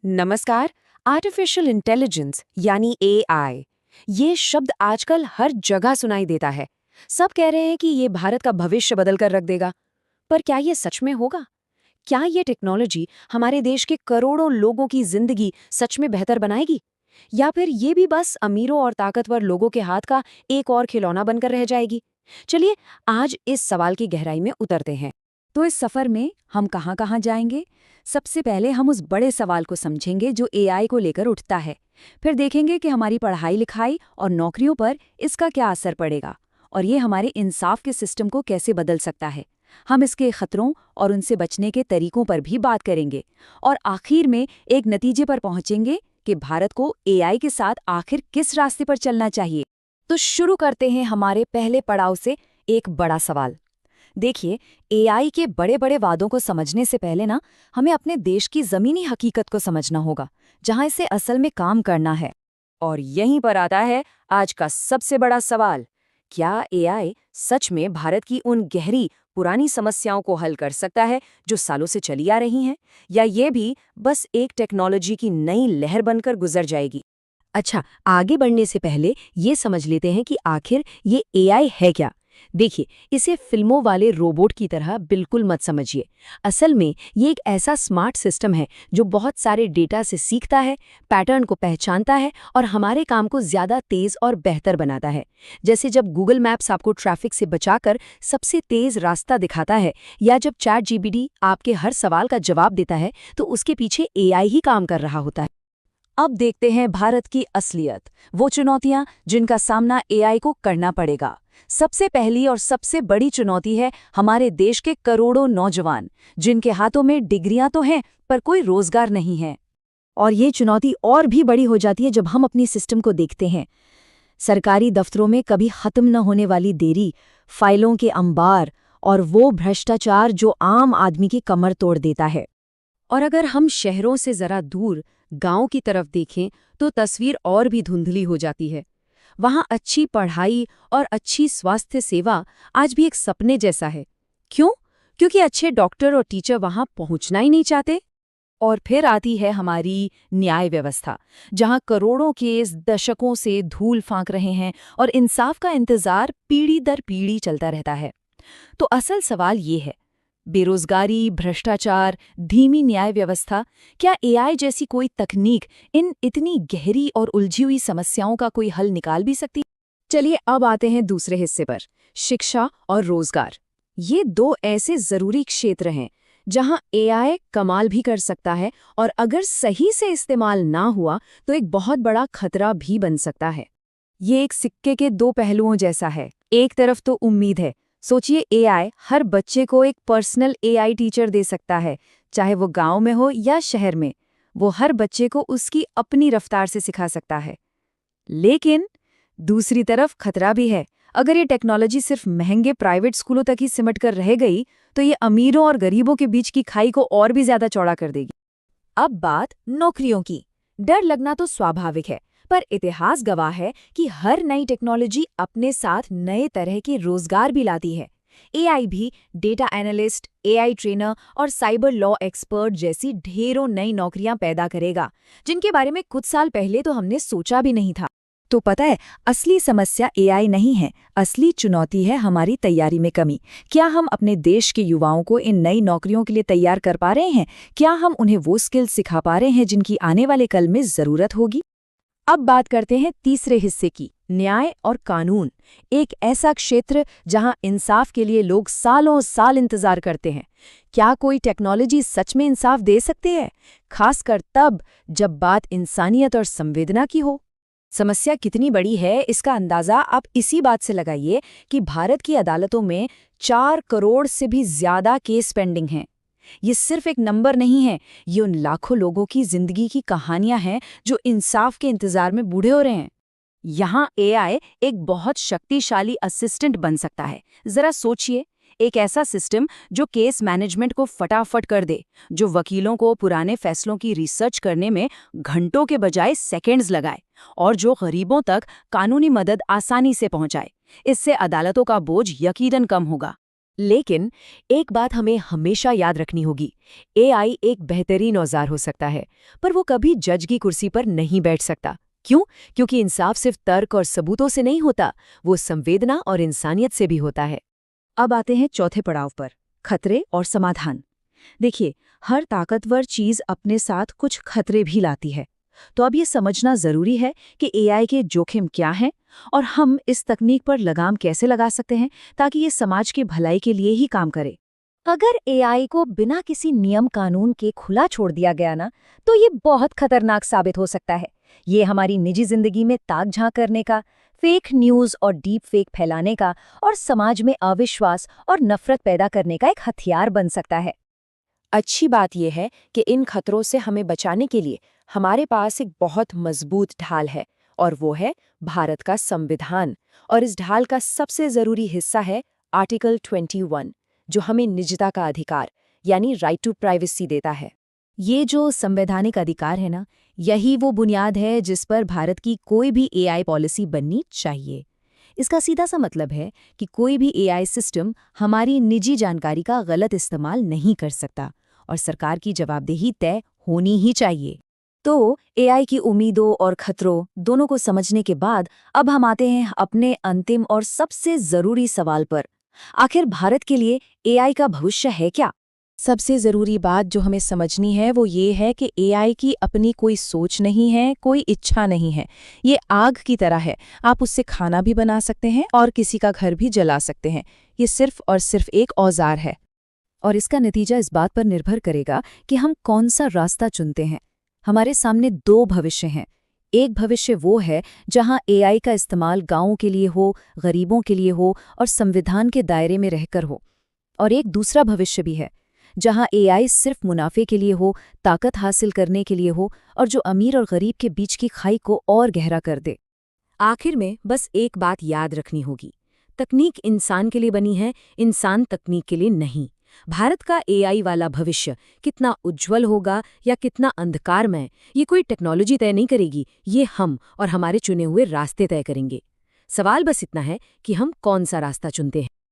नमस्कार। Artificial intelligence यानी AI, ये शब्द आजकल हर जगह सुनाई देता है। सब कह रहे हैं कि ये भारत का भविष्य बदल कर रख देगा। पर क्या ये सच में होगा? क्या ये टेक्नोलॉजी हमारे देश के करोड़ों लोगों की जिंदगी सच में बेहतर बनाएगी? या फिर ये भी बस अमीरों और ताकतवर लोगों के हाथ का एक और खिलौना बनकर रह जाएगी? चलिए आज इस सवाल की गहराई में उतरते हैं। तो इस सफर में हम कहाँ जाएंगे? सबसे पहले हम उस बड़े सवाल को समझेंगे जो एआई को लेकर उठता है। फिर देखेंगे कि हमारी पढ़ाई लिखाई और नौकरियों पर इसका क्या असर पड़ेगा और ये हमारे इंसाफ के सिस्टम को कैसे बदल सकता है। हम इसके खतरों और उनसे बचने के तरीकों पर भी बात करेंगे और आखिर में एक नतीजे पर पहुंचेंगे कि भारत को एआई के साथ आखिर किस रास्ते पर चलना चाहिए। तो शुरू करते हैं हमारे पहले पड़ाव से, एक बड़ा सवाल। देखिए, एआई के बड़े बड़े वादों को समझने से पहले ना हमें अपने देश की ज़मीनी हकीकत को समझना होगा, जहां इसे असल में काम करना है। और यहीं पर आता है आज का सबसे बड़ा सवाल। क्या एआई सच में भारत की उन गहरी पुरानी समस्याओं को हल कर सकता है जो सालों से चली आ रही हैं, या ये भी बस एक टेक्नोलॉजी की नई लहर बनकर गुजर जाएगी? अच्छा, आगे बढ़ने से पहले ये समझ लेते हैं कि आखिर ये एआई है क्या। देखिए, इसे फिल्मों वाले रोबोट की तरह बिल्कुल मत समझिए। असल में ये एक ऐसा स्मार्ट सिस्टम है जो बहुत सारे डेटा से सीखता है, पैटर्न को पहचानता है और हमारे काम को ज्यादा तेज और बेहतर बनाता है। जैसे जब गूगल मैप्स आपको ट्रैफिक से बचाकर सबसे तेज रास्ता दिखाता है, या जब चैट जीपीटी आपके हर सवाल का जवाब देता है, तो उसके पीछे एआई ही काम कर रहा होता है। अब देखते हैं भारत की असलियत, वो चुनौतियां जिनका सामना एआई को करना पड़ेगा। सबसे पहली और सबसे बड़ी चुनौती है हमारे देश के करोड़ों नौजवान, जिनके हाथों में डिग्रियां तो हैं पर कोई रोजगार नहीं है। और ये चुनौती और भी बड़ी हो जाती है जब हम अपनी सिस्टम को देखते हैं। सरकारी दफ्तरों में कभी खत्म न होने वाली देरी, फाइलों के अंबार और वो भ्रष्टाचार जो आम आदमी की कमर तोड़ देता है। और अगर हम शहरों से जरा दूर गांव की तरफ देखें तो तस्वीर और भी धुंधली हो जाती है। वहां अच्छी पढ़ाई और अच्छी स्वास्थ्य सेवा आज भी एक सपने जैसा है। क्यों? क्योंकि अच्छे डॉक्टर और टीचर वहां पहुंचना ही नहीं चाहते। और फिर आती है हमारी न्याय व्यवस्था, जहां करोड़ों केस दशकों से धूल फांक रहे हैं और इंसाफ का इंतजार पीढ़ी दर पीढ़ी चलता रहता है। तो असल सवाल ये है, बेरोजगारी, भ्रष्टाचार, धीमी न्याय व्यवस्था, क्या एआई जैसी कोई तकनीक इन इतनी गहरी और उलझी हुई समस्याओं का कोई हल निकाल भी सकती? चलिए अब आते हैं दूसरे हिस्से पर, शिक्षा और रोजगार। ये दो ऐसे जरूरी क्षेत्र हैं जहां एआई कमाल भी कर सकता है और अगर सही से इस्तेमाल ना हुआ तो एक बहुत बड़ा खतरा भी बन सकता है। ये एक सिक्के के दो पहलुओं जैसा है। एक तरफ तो उम्मीद है। सोचिए, एआई हर बच्चे को एक पर्सनल एआई टीचर दे सकता है, चाहे वो गांव में हो या शहर में। वो हर बच्चे को उसकी अपनी रफ्तार से सिखा सकता है। लेकिन दूसरी तरफ खतरा भी है। अगर ये टेक्नोलॉजी सिर्फ महंगे प्राइवेट स्कूलों तक ही सिमट कर रह गई तो ये अमीरों और गरीबों के बीच की खाई को और भी ज्यादा चौड़ा कर देगी। अब बात नौकरियों की। डर लगना तो स्वाभाविक है, पर इतिहास गवाह है कि हर नई टेक्नोलॉजी अपने साथ नए तरह के रोजगार भी लाती है। एआई भी डेटा एनालिस्ट, एआई ट्रेनर और साइबर लॉ एक्सपर्ट जैसी ढेरों नई नौकरियां पैदा करेगा, जिनके बारे में कुछ साल पहले तो हमने सोचा भी नहीं था। तो पता है, असली समस्या एआई नहीं है, असली चुनौती है हमारी तैयारी में कमी। क्या हम अपने देश के युवाओं को इन नई नौकरियों के लिए तैयार कर पा रहे हैं? क्या हम उन्हें वो स्किल्स सिखा पा रहे हैं जिनकी आने वाले कल में जरूरत होगी? अब बात करते हैं तीसरे हिस्से की, न्याय और कानून। एक ऐसा क्षेत्र जहां इंसाफ के लिए लोग सालों साल इंतजार करते हैं। क्या कोई टेक्नोलॉजी सच में इंसाफ दे सकती है, खासकर तब जब बात इंसानियत और संवेदना की हो? समस्या कितनी बड़ी है इसका अंदाजा आप इसी बात से लगाइए कि भारत की अदालतों में 4 करोड़ से भी ज्यादा केस पेंडिंग हैं। ये सिर्फ एक नंबर नहीं है, ये उन लाखों लोगों की जिंदगी की कहानियां हैं जो इंसाफ के इंतजार में बूढ़े हो रहे हैं। यहाँ एआई एक बहुत शक्तिशाली असिस्टेंट बन सकता है। जरा सोचिए, एक ऐसा सिस्टम जो केस मैनेजमेंट को फटाफट कर दे, जो वकीलों को पुराने फैसलों की रिसर्च करने में घंटों के बजाय सेकंड्स लगाए और जो गरीबों तक कानूनी मदद आसानी से पहुंचाए। इससे अदालतों का बोझ यकीनन कम होगा। लेकिन एक बात हमें हमेशा याद रखनी होगी, एआई एक बेहतरीन औजार हो सकता है, पर वो कभी जज की कुर्सी पर नहीं बैठ सकता। क्यों? क्योंकि इंसाफ सिर्फ तर्क और सबूतों से नहीं होता, वो संवेदना और इंसानियत से भी होता है। अब आते हैं चौथे पड़ाव पर, खतरे और समाधान। देखिए, हर ताकतवर चीज अपने साथ कुछ खतरे भी लाती है। तो अब ये समझना जरूरी है कि एआई के जोखिम क्या हैं और हम इस तकनीक पर लगाम कैसे लगा सकते हैं ताकि ये समाज की भलाई के लिए ही काम करे। अगर एआई को बिना किसी नियम कानून के खुला छोड़ दिया गया ना, तो ये बहुत खतरनाक साबित हो सकता है। ये हमारी निजी जिंदगी में ताक झांक करने का, फेक न्यूज़ और डीप फेक फैलाने का और समाज में अविश्वास और नफरत पैदा करने का एक हथियार बन सकता है। अच्छी बात यह है कि इन खतरों से हमें बचाने के लिए हमारे पास एक बहुत मजबूत ढाल है, और वो है भारत का संविधान। और इस ढाल का सबसे जरूरी हिस्सा है आर्टिकल 21, जो हमें निजता का अधिकार यानी राइट टू प्राइवेसी देता है। ये जो संवैधानिक अधिकार है ना, यही वो बुनियाद है जिस पर भारत की कोई भी एआई पॉलिसी बननी चाहिए। इसका सीधा सा मतलब है कि कोई भी एआई सिस्टम हमारी निजी जानकारी का गलत इस्तेमाल नहीं कर सकता और सरकार की जवाबदेही तय होनी ही चाहिए। तो एआई की उम्मीदों और खतरों दोनों को समझने के बाद अब हम आते हैं अपने अंतिम और सबसे जरूरी सवाल पर। आखिर भारत के लिए एआई का भविष्य है क्या? सबसे ज़रूरी बात जो हमें समझनी है वो ये है कि एआई की अपनी कोई सोच नहीं है, कोई इच्छा नहीं है। ये आग की तरह है, आप उससे खाना भी बना सकते हैं और किसी का घर भी जला सकते हैं। ये सिर्फ और सिर्फ एक औजार है। और इसका नतीजा इस बात पर निर्भर करेगा कि हम कौन सा रास्ता चुनते हैं। हमारे सामने दो भविष्य हैं। एक भविष्य वो है जहां एआई का इस्तेमाल गांवों के लिए हो, गरीबों के लिए हो और संविधान के दायरे में रहकर हो। और एक दूसरा भविष्य भी है जहां एआई सिर्फ मुनाफे के लिए हो, ताकत हासिल करने के लिए हो और जो अमीर और गरीब के बीच की खाई को और गहरा कर दे। आखिर में बस एक बात याद रखनी होगी, तकनीक इंसान के लिए बनी है, इंसान तकनीक के लिए नहीं। भारत का एआई वाला भविष्य कितना उज्जवल होगा या कितना अंधकारमय, ये कोई टेक्नोलॉजी तय नहीं करेगी, ये हम और हमारे चुने हुए रास्ते तय करेंगे। सवाल बस इतना है कि हम कौन सा रास्ता चुनते हैं।